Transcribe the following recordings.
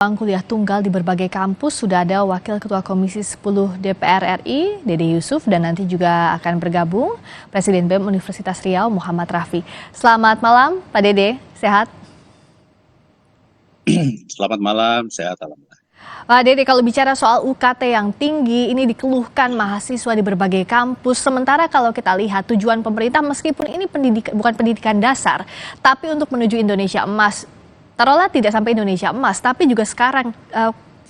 Ruang kuliah tunggal di berbagai kampus sudah ada Wakil Ketua Komisi 10 DPR RI, Dede Yusuf, dan nanti juga akan bergabung Presiden BEM Universitas Riau, Muhammad Rafi. Selamat malam, Pak Dede, sehat? Selamat malam, sehat alhamdulillah. Pak Dede, kalau bicara soal UKT yang tinggi, ini dikeluhkan mahasiswa di berbagai kampus. Sementara kalau kita lihat tujuan pemerintah, meskipun ini bukan pendidikan dasar, tapi untuk menuju Indonesia Emas. Taruhlah tidak sampai Indonesia Emas, tapi juga sekarang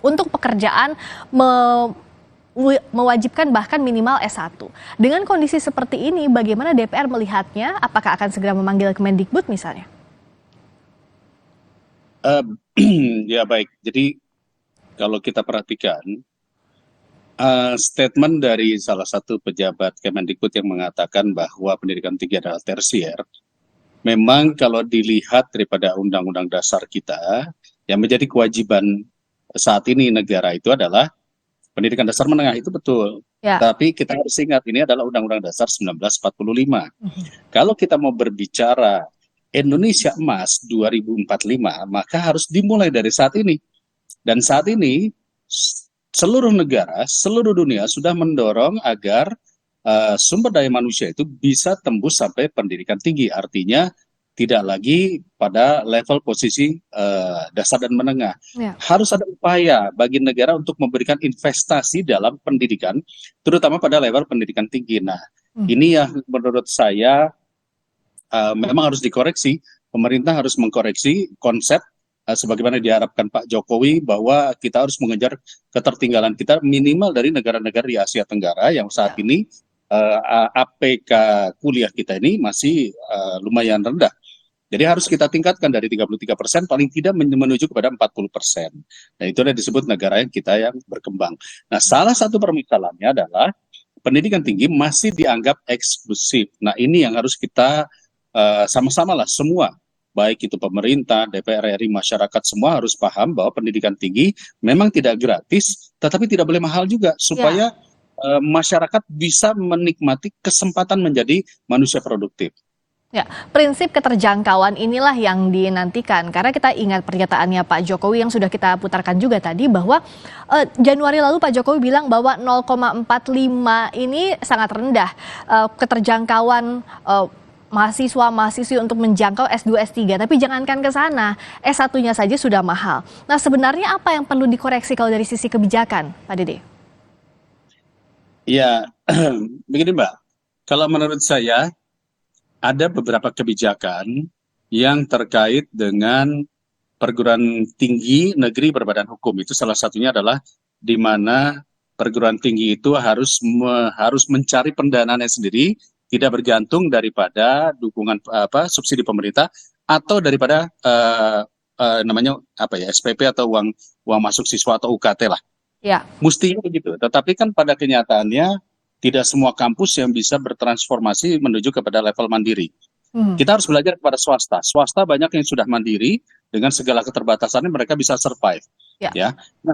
untuk pekerjaan mewajibkan bahkan minimal S1. Dengan kondisi seperti ini, bagaimana DPR melihatnya? Apakah akan segera memanggil Kemendikbud misalnya? Ya baik, jadi kalau kita perhatikan statement dari salah satu pejabat Kemendikbud yang mengatakan bahwa pendidikan tinggi adalah tersier, memang kalau dilihat daripada undang-undang dasar kita, yang menjadi kewajiban saat ini negara itu adalah pendidikan dasar menengah, itu betul. Ya. Tapi kita harus ingat, ini adalah Undang-Undang Dasar 1945. Kalau kita mau berbicara Indonesia Emas 2045, maka harus dimulai dari saat ini. Dan saat ini seluruh negara, seluruh dunia sudah mendorong agar sumber daya manusia itu bisa tembus sampai pendidikan tinggi, artinya tidak lagi pada level posisi dasar dan menengah. Ya. Harus ada upaya bagi negara untuk memberikan investasi dalam pendidikan, terutama pada level pendidikan tinggi. Nah, ini yang menurut saya memang harus dikoreksi. Pemerintah harus mengkoreksi konsep sebagaimana diharapkan Pak Jokowi, bahwa kita harus mengejar ketertinggalan kita minimal dari negara-negara di Asia Tenggara yang saat ini APK kuliah kita ini masih lumayan rendah. Jadi harus kita tingkatkan dari 33% paling tidak menuju kepada 40%. Nah, itu yang disebut negara yang kita yang berkembang. Nah, salah satu permisalannya adalah pendidikan tinggi masih dianggap eksklusif. Nah, ini yang harus kita sama-sama lah semua, baik itu pemerintah, DPR RI, masyarakat, semua harus paham bahwa pendidikan tinggi memang tidak gratis, tetapi tidak boleh mahal juga, supaya masyarakat bisa menikmati kesempatan menjadi manusia produktif. Ya, prinsip keterjangkauan inilah yang dinantikan, karena kita ingat pernyataannya Pak Jokowi yang sudah kita putarkan juga tadi, bahwa Januari lalu Pak Jokowi bilang bahwa 0,45 ini sangat rendah keterjangkauan mahasiswa-mahasiswi untuk menjangkau S2, S3, tapi jangankan ke sana, S1-nya saja sudah mahal. Nah, sebenarnya apa yang perlu dikoreksi kalau dari sisi kebijakan, Pak Dede? Ya, begini Mbak, kalau menurut saya ada beberapa kebijakan yang terkait dengan perguruan tinggi negeri berbadan hukum. Itu salah satunya adalah di mana perguruan tinggi itu harus mencari pendanaannya sendiri, tidak bergantung daripada dukungan subsidi pemerintah atau daripada SPP atau uang masuk siswa atau UKT lah. Ya. Mestinya begitu. Tetapi kan pada kenyataannya tidak semua kampus yang bisa bertransformasi menuju kepada level mandiri. Kita harus belajar kepada swasta. Swasta banyak yang sudah mandiri, dengan segala keterbatasannya mereka bisa survive. Ya. Nah,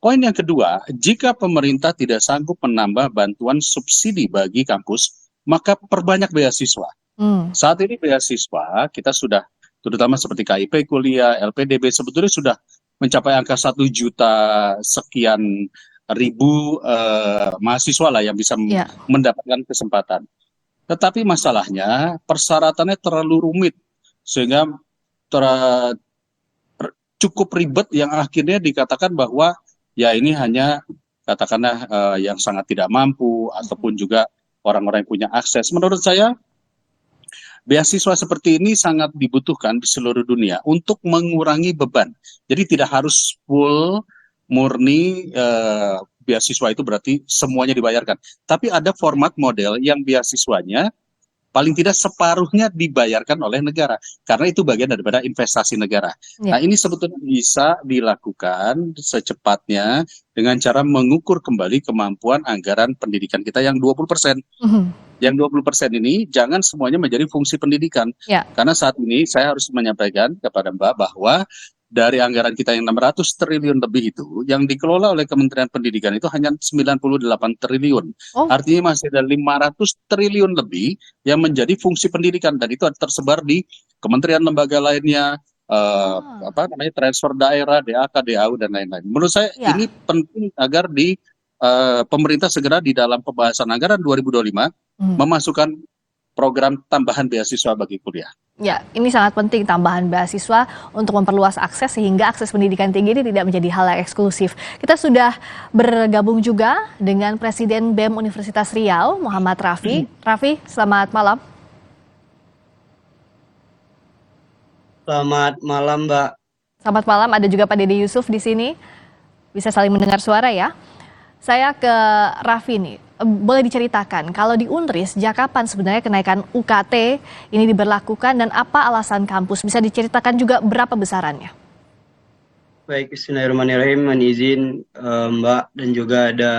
poin yang kedua, jika pemerintah tidak sanggup menambah bantuan subsidi bagi kampus, maka perbanyak beasiswa. Saat ini beasiswa kita sudah, terutama seperti KIP kuliah, LPDB, sebetulnya sudah mencapai angka 1 juta sekian ribu mahasiswa lah yang bisa mendapatkan kesempatan. Tetapi masalahnya persyaratannya terlalu rumit, sehingga cukup ribet, yang akhirnya dikatakan bahwa ya ini hanya katakanlah yang sangat tidak mampu ataupun juga orang-orang yang punya akses. Menurut saya beasiswa seperti ini sangat dibutuhkan di seluruh dunia untuk mengurangi beban. Jadi tidak harus full murni beasiswa itu berarti semuanya dibayarkan. Tapi ada format model yang beasiswanya paling tidak separuhnya dibayarkan oleh negara, karena itu bagian daripada investasi negara. Nah, ini sebetulnya bisa dilakukan secepatnya dengan cara mengukur kembali kemampuan anggaran pendidikan kita yang 20%. Yang 20% ini jangan semuanya menjadi fungsi pendidikan. Karena saat ini saya harus menyampaikan kepada Mbak bahwa dari anggaran kita yang 600 triliun lebih itu, yang dikelola oleh Kementerian Pendidikan itu hanya 98 triliun. Artinya masih ada 500 triliun lebih yang menjadi fungsi pendidikan, dan itu tersebar di kementerian lembaga lainnya, Ah, apa namanya transfer daerah, DAK, DAU dan lain-lain. Menurut saya ya. ini penting agar pemerintah segera di dalam pembahasan anggaran 2025 Hmm. memasukkan program tambahan beasiswa bagi kuliah. Ya, ini sangat penting tambahan beasiswa untuk memperluas akses sehingga akses pendidikan tinggi ini tidak menjadi hal yang eksklusif. Kita sudah bergabung juga dengan Presiden BEM Universitas Riau, Muhammad Rafi. Rafi, selamat malam. Selamat malam, Mbak. Selamat malam, ada juga Pak Dede Yusuf di sini. Bisa saling mendengar suara ya. Saya ke Raffi nih, boleh diceritakan kalau di Unri sejak kapan sebenarnya kenaikan UKT ini diberlakukan dan apa alasan kampus? Bisa diceritakan juga berapa besarannya? Baik, Bismillahirrahmanirrahim. Mohon izin Mbak dan juga ada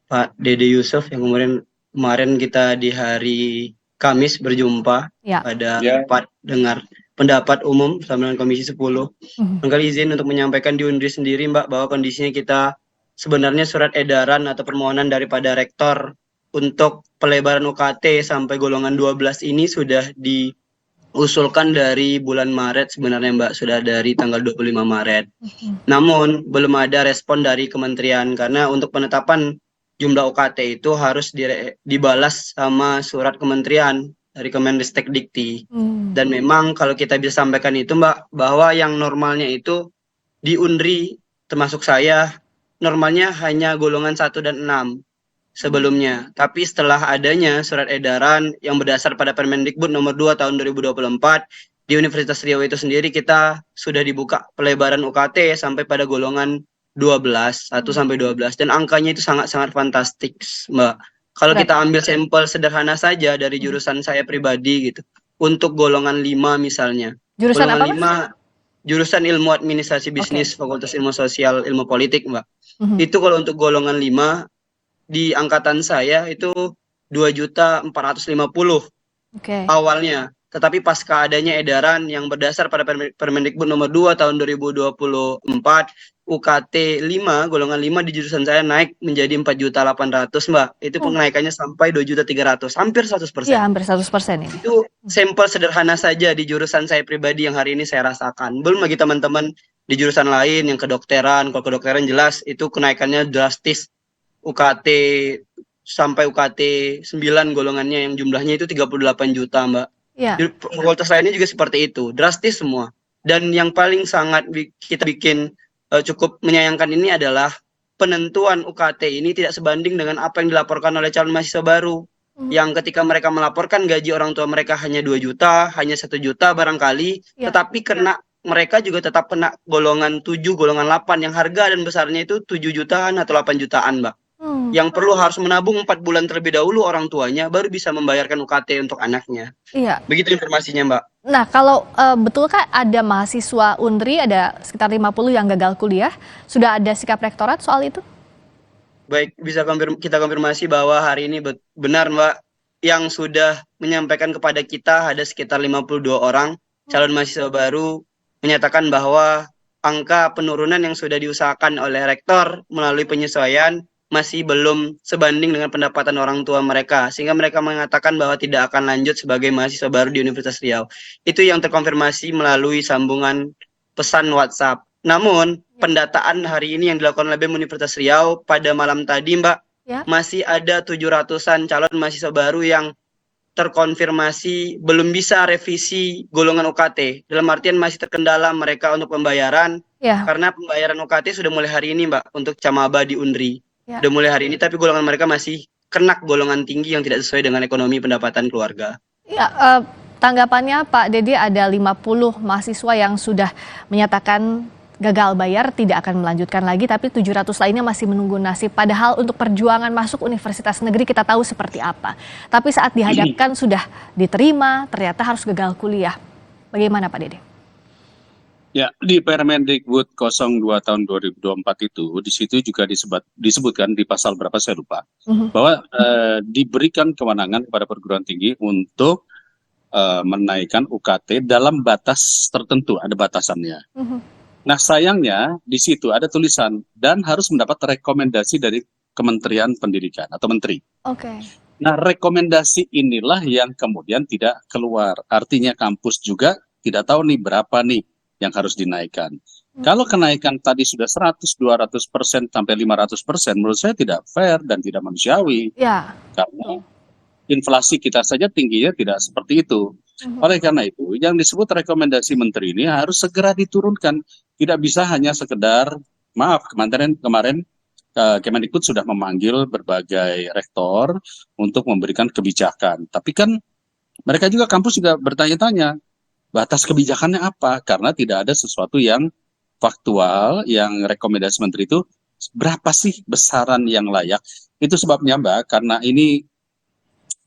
Pak Dede Yusuf yang kemarin kita di hari Kamis berjumpa Ya. pada Ya. rapat dengar pendapat umum bersama dengan Komisi 10. Mhm. Kali izin untuk menyampaikan di Unri sendiri, Mbak, bahwa kondisinya kita sebenarnya surat edaran atau permohonan daripada rektor untuk pelebaran UKT sampai golongan 12 ini sudah diusulkan dari bulan Maret sebenarnya, Mbak, sudah dari tanggal 25 Maret. Namun belum ada respon dari kementerian karena untuk penetapan jumlah UKT itu harus dibalas sama surat kementerian dari Kemendikbud. Dan memang kalau kita bisa sampaikan itu, Mbak, bahwa yang normalnya itu di Unri termasuk saya normalnya hanya golongan 1 dan 6 sebelumnya. Tapi setelah adanya surat edaran yang berdasar pada Permendikbud nomor 2 tahun 2024 di Universitas Riau itu sendiri kita sudah dibuka pelebaran UKT sampai pada golongan 12, 1 sampai 12 dan angkanya itu sangat-sangat fantastik, Mbak. Kalau kita ambil sampel sederhana saja dari jurusan saya pribadi gitu. Untuk golongan 5 misalnya. Jurusan Golongan apa, Mas? 5 jurusan Ilmu Administrasi Bisnis, Fakultas Ilmu Sosial, Ilmu Politik, Mbak. Itu kalau untuk golongan 5 di angkatan saya itu 2.450.000 awalnya. Tetapi pasca adanya edaran yang berdasar pada Permendikbud nomor 2 tahun 2024, UKT 5, golongan 5 di jurusan saya naik menjadi 4.800.000, Mbak. Itu penaikannya sampai 2.300.000, hampir 100%. Iya, hampir 100% ini. Itu sampel sederhana saja di jurusan saya pribadi yang hari ini saya rasakan. Belum bagi teman-teman di jurusan lain yang kedokteran. Kalau kedokteran jelas itu kenaikannya drastis. UKT sampai UKT 9 golongannya yang jumlahnya itu 38 juta, Mbak. Iya. Fakultas lainnya juga seperti itu, drastis semua. Dan yang paling sangat kita bikin cukup menyayangkan ini adalah penentuan UKT ini tidak sebanding dengan apa yang dilaporkan oleh calon mahasiswa baru. Yang ketika mereka melaporkan gaji orang tua mereka hanya 2 juta, hanya 1 juta barangkali, tetapi kena mereka juga tetap kena golongan 7, golongan 8 yang harga dan besarnya itu 7 jutaan atau 8 jutaan, Mbak. Yang perlu harus menabung 4 bulan terlebih dahulu orang tuanya baru bisa membayarkan UKT untuk anaknya. Iya. Begitu informasinya, Mbak. Nah, kalau betulkah ada mahasiswa Unri, ada sekitar 50 yang gagal kuliah, sudah ada sikap rektorat soal itu? Baik, bisa kita konfirmasi bahwa hari ini benar, Mbak, yang sudah menyampaikan kepada kita ada sekitar 52 orang calon mahasiswa baru menyatakan bahwa angka penurunan yang sudah diusahakan oleh rektor melalui penyesuaian masih belum sebanding dengan pendapatan orang tua mereka, sehingga mereka mengatakan bahwa tidak akan lanjut sebagai mahasiswa baru di Universitas Riau. Itu yang terkonfirmasi melalui sambungan pesan WhatsApp. Namun, pendataan hari ini yang dilakukan oleh BEM Universitas Riau pada malam tadi, Mbak, masih ada 700-an calon mahasiswa baru yang terkonfirmasi belum bisa revisi golongan UKT. Dalam artian masih terkendala mereka untuk pembayaran, karena pembayaran UKT sudah mulai hari ini, Mbak, untuk Camaba di Unri. Udah mulai hari ini, tapi golongan mereka masih kena golongan tinggi yang tidak sesuai dengan ekonomi pendapatan keluarga. Ya, tanggapannya Pak Dede, ada 50 mahasiswa yang sudah menyatakan gagal bayar, tidak akan melanjutkan lagi, tapi 700 lainnya masih menunggu nasib. Padahal untuk perjuangan masuk universitas negeri kita tahu seperti apa. Tapi saat dihadapkan sudah diterima, ternyata harus gagal kuliah. Bagaimana Pak Dede? Ya, di Permendikbud 02 tahun 2024 itu, di situ juga disebutkan di pasal berapa saya lupa, bahwa diberikan kewenangan kepada perguruan tinggi untuk menaikkan UKT dalam batas tertentu, ada batasannya. Nah, sayangnya di situ ada tulisan dan harus mendapat rekomendasi dari Kementerian Pendidikan atau Menteri. Nah, rekomendasi inilah yang kemudian tidak keluar. Artinya kampus juga tidak tahu nih berapa nih yang harus dinaikkan. Kalau kenaikan tadi sudah 100, 200% sampai 500%, menurut saya tidak fair dan tidak manusiawi. Ya. Karena inflasi kita saja tingginya tidak seperti itu. Oleh karena itu, yang disebut rekomendasi menteri ini harus segera diturunkan. Tidak bisa hanya sekedar, maaf, kemarin Kemendikbud sudah memanggil berbagai rektor untuk memberikan kebijakan. Tapi kan mereka juga, kampus juga bertanya-tanya, batas kebijakannya apa? Karena tidak ada sesuatu yang faktual, yang rekomendasi menteri itu berapa sih besaran yang layak. Itu sebabnya Mbak, karena ini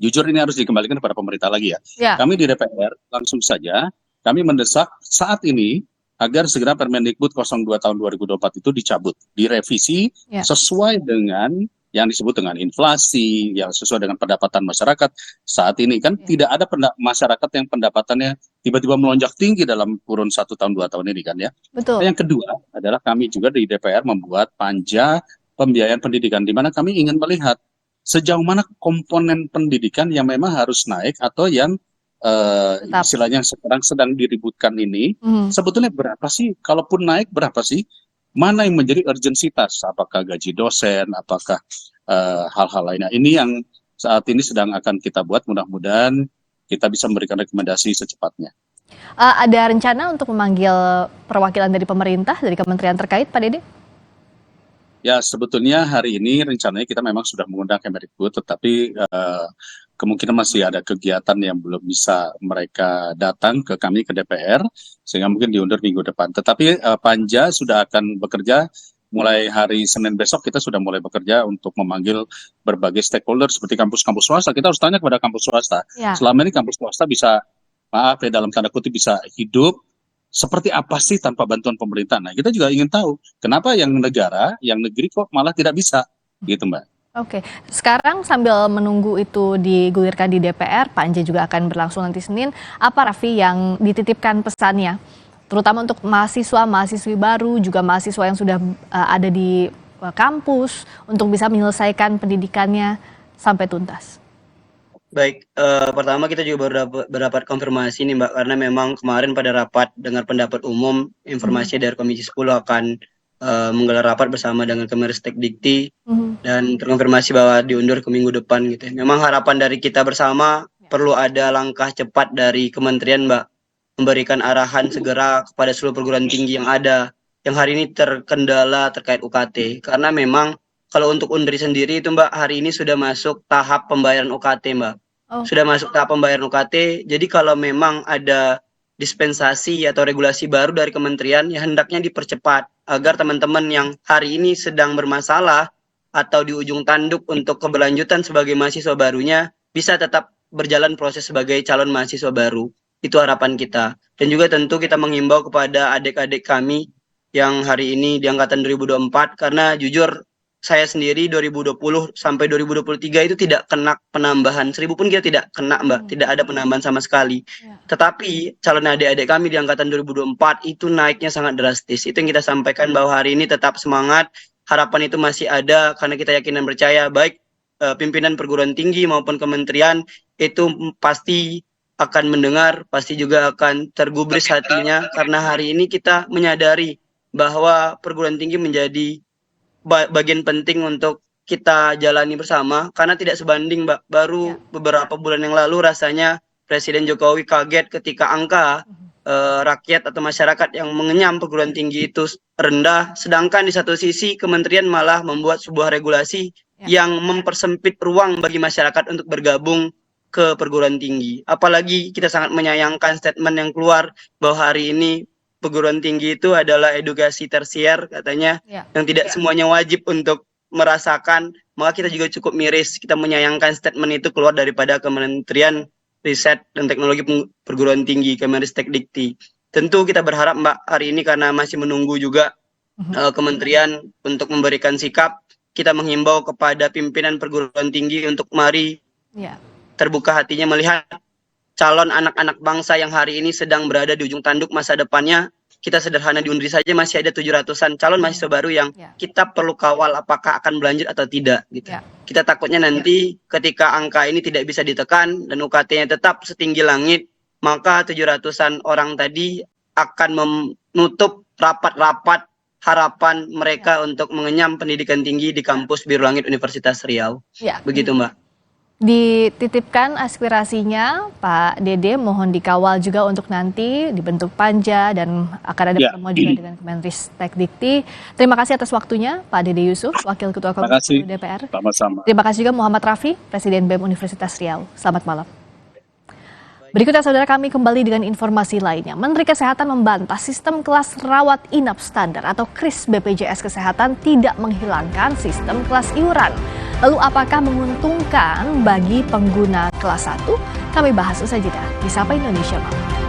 jujur ini harus dikembalikan kepada pemerintah lagi ya. Kami di DPR langsung saja, kami mendesak saat ini agar segera Permendikbud 02 tahun 2024 itu dicabut, direvisi sesuai dengan yang disebut dengan inflasi, yang sesuai dengan pendapatan masyarakat saat ini. Kan tidak ada masyarakat yang pendapatannya tiba-tiba melonjak tinggi dalam kurun 1 tahun 2 tahun ini kan ya. Betul. Yang kedua adalah kami juga di DPR membuat panja pembiayaan pendidikan, di mana kami ingin melihat sejauh mana komponen pendidikan yang memang harus naik atau yang istilahnya sekarang sedang diributkan ini, sebetulnya berapa sih, kalaupun naik berapa sih, mana yang menjadi urgensitas, apakah gaji dosen, apakah hal-hal lainnya. Ini yang saat ini sedang akan kita buat, mudah-mudahan kita bisa memberikan rekomendasi secepatnya. Ada rencana untuk memanggil perwakilan dari pemerintah, dari kementerian terkait, Pak Dede? Ya, sebetulnya hari ini rencananya kita memang sudah mengundang Kemendikbud, tetapi kemungkinan masih ada kegiatan yang belum bisa mereka datang ke kami, ke DPR, sehingga mungkin diundur minggu depan. Tetapi Panja sudah akan bekerja mulai hari Senin besok, kita sudah mulai bekerja untuk memanggil berbagai stakeholder seperti kampus-kampus swasta. Kita harus tanya kepada kampus swasta. Selama ini kampus swasta bisa, maaf ya dalam tanda kutip, bisa hidup seperti apa sih tanpa bantuan pemerintah. Nah, kita juga ingin tahu kenapa yang negara, yang negeri kok malah tidak bisa, gitu Mbak. Oke, sekarang sambil menunggu itu digulirkan di DPR, Panja juga akan berlangsung nanti Senin. Apa Raffi yang dititipkan pesannya, terutama untuk mahasiswa-mahasiswi baru, juga mahasiswa yang sudah ada di kampus, untuk bisa menyelesaikan pendidikannya sampai tuntas? Baik, pertama kita juga baru berdapat konfirmasi nih Mbak, karena memang kemarin pada rapat dengar pendapat umum, informasi dari Komisi 10 akan menggelar rapat bersama dengan Kemenristek Dikti dan terkonfirmasi bahwa diundur ke minggu depan gitu. Memang harapan dari kita bersama perlu ada langkah cepat dari kementerian Mbak, memberikan arahan segera kepada seluruh perguruan tinggi yang ada yang hari ini terkendala terkait UKT, karena memang kalau untuk Undri sendiri itu Mbak, hari ini sudah masuk tahap pembayaran UKT Mbak. Sudah masuk tahap pembayaran UKT, jadi kalau memang ada dispensasi atau regulasi baru dari kementerian, ya hendaknya dipercepat agar teman-teman yang hari ini sedang bermasalah atau di ujung tanduk untuk keberlanjutan sebagai mahasiswa barunya bisa tetap berjalan proses sebagai calon mahasiswa baru. Itu harapan kita. Dan juga tentu kita menghimbau kepada adik-adik kami yang hari ini di angkatan 2024, karena jujur saya sendiri 2020 sampai 2023 itu tidak kena penambahan, 1000 pun kita tidak kena Mbak, tidak ada penambahan sama sekali. Tetapi calon adik-adik kami di angkatan 2024 itu naiknya sangat drastis. Itu yang kita sampaikan, bahwa hari ini tetap semangat, harapan itu masih ada, karena kita yakin dan percaya baik pimpinan perguruan tinggi maupun kementerian itu pasti akan mendengar, pasti juga akan tergubris hatinya, karena hari ini kita menyadari bahwa perguruan tinggi menjadi bagian penting untuk kita jalani bersama, karena tidak sebanding Mbak. Baru beberapa bulan yang lalu rasanya Presiden Jokowi kaget ketika angka rakyat atau masyarakat yang mengenyam perguruan tinggi itu rendah, sedangkan di satu sisi kementerian malah membuat sebuah regulasi yang mempersempit ruang bagi masyarakat untuk bergabung ke perguruan tinggi. Apalagi kita sangat menyayangkan statement yang keluar bahwa hari ini perguruan tinggi itu adalah edukasi tersier katanya, yang tidak semuanya wajib untuk merasakan. Maka kita juga cukup miris, kita menyayangkan statement itu keluar daripada Kementerian Riset dan Teknologi Perguruan Tinggi, Kemenristek Dikti. Tentu kita berharap Mbak, hari ini karena masih menunggu juga kementerian untuk memberikan sikap, kita menghimbau kepada pimpinan perguruan tinggi untuk mari terbuka hatinya melihat calon anak-anak bangsa yang hari ini sedang berada di ujung tanduk masa depannya. Kita sederhana di Undri saja masih ada 700-an calon mahasiswa baru yang kita perlu kawal apakah akan berlanjut atau tidak gitu. Kita takutnya nanti ketika angka ini tidak bisa ditekan dan UKT-nya tetap setinggi langit, maka 700-an orang tadi akan menutup rapat-rapat harapan mereka untuk mengenyam pendidikan tinggi di kampus Biru Langit Universitas Riau. Ya. Begitu Mbak. Dititipkan aspirasinya Pak Dede, mohon dikawal juga untuk nanti dibentuk panja dan akan ada pertemuan juga dengan Kemenristekdikti. Terima kasih atas waktunya Pak Dede Yusuf, Wakil Ketua Komisi DPR. Sama-sama. Terima kasih juga Muhammad Rafi, Presiden BEM Universitas Riau. Selamat malam. Berikutnya saudara, kami kembali dengan informasi lainnya. Menteri Kesehatan membantah sistem kelas rawat inap standar atau KRIS BPJS Kesehatan tidak menghilangkan sistem kelas iuran. Lalu apakah menguntungkan bagi pengguna kelas 1? Kami bahas usai jeda di Sapa Indonesia Malam.